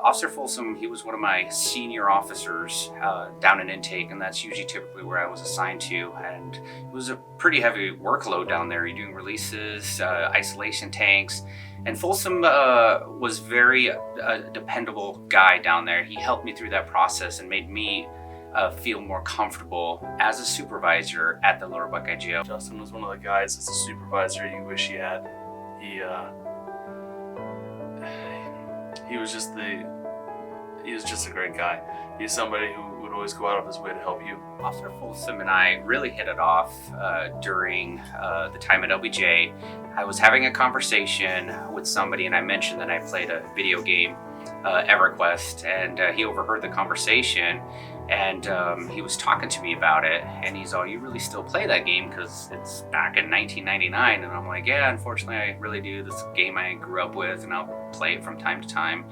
Officer Folsome, he was one of my senior officers down in intake, and that's usually typically where I was assigned to. And it was a pretty heavy workload down there. You're doing releases, isolation tanks, and Folsome was very dependable guy down there. He helped me through that process and made me feel more comfortable as a supervisor at the Lower Buckeye Jail. Justin was one of the guys as a supervisor you wish you had. He was just a great guy. He's somebody who would always go out of his way to help you. Officer Folsome and I really hit it off during the time at LBJ. I was having a conversation with somebody, and I mentioned that I played a video game, EverQuest, and he overheard the conversation, and he was talking to me about it, and he's all, "You really still play that game because it's back in 1999?" And I'm like, "Yeah, unfortunately I really do. This game I grew up with, and I'll play it from time to time."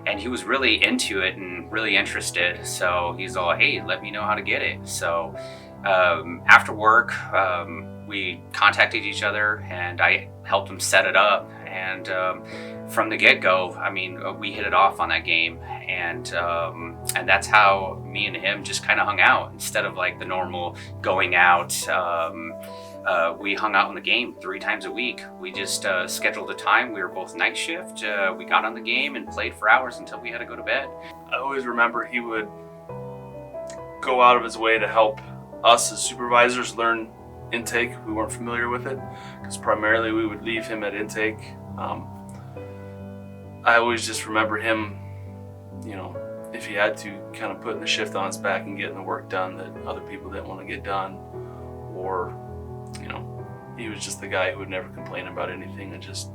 And he was really into it and really interested, so he's all, "Hey, let me know how to get it." So after work, we contacted each other, and I helped him set it up. And from the get-go, I mean, we hit it off on that game, and that's how me and him just kind of hung out. Instead of like the normal going out, we hung out on the game 3 times a week. We just scheduled a time. We were both night shift. We got on the game and played for hours until we had to go to bed. I always remember he would go out of his way to help us as supervisors learn intake. We weren't familiar with it because primarily we would leave him at intake. I always just remember him, you know, if he had to, kind of putting the shift on his back and getting the work done that other people didn't want to get done, or, you know, he was just the guy who would never complain about anything and just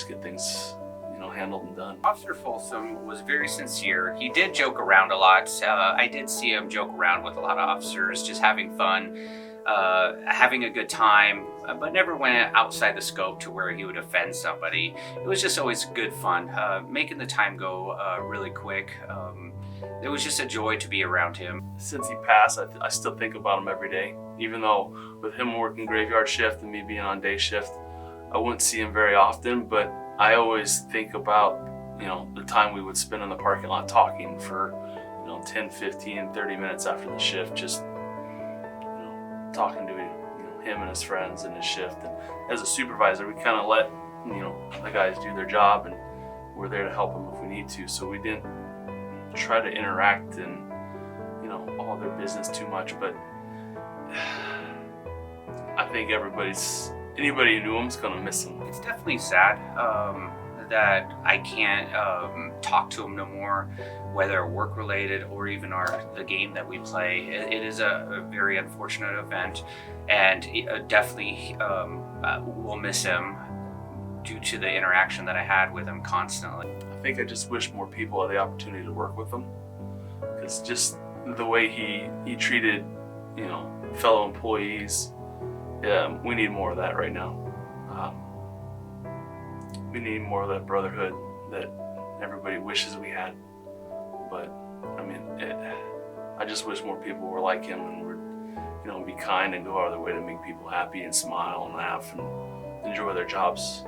get things, you know, handled and done. Officer Folsome was very sincere. He did joke around a lot. I did see him joke around with a lot of officers, just having fun, having a good time, but never went outside the scope to where he would offend somebody. It was just always good fun, making the time go really quick. It was just a joy to be around him. Since he passed, I still think about him every day. Even though with him working graveyard shift and me being on day shift, I wouldn't see him very often, but I always think about, you know, the time we would spend in the parking lot talking for, you know, 10, 15, 30 minutes after the shift, just, you know, talking to, you know, him and his friends and his shift. And as a supervisor, we kind of let, you know, the guys do their job, and we're there to help them if we need to. So we didn't try to interact in, you know, all their business too much. But I think anybody who knew him is gonna miss him. It's definitely sad that I can't talk to him no more, whether work related or even the game that we play. It is a very unfortunate event, and definitely will miss him due to the interaction that I had with him constantly. I think I just wish more people had the opportunity to work with him, because just the way he treated, you know, fellow employees, we need more of that right now. We need more of that brotherhood that everybody wishes we had. But I mean, I just wish more people were like him and would, you know, be kind and go out of their way to make people happy and smile and laugh and enjoy their jobs.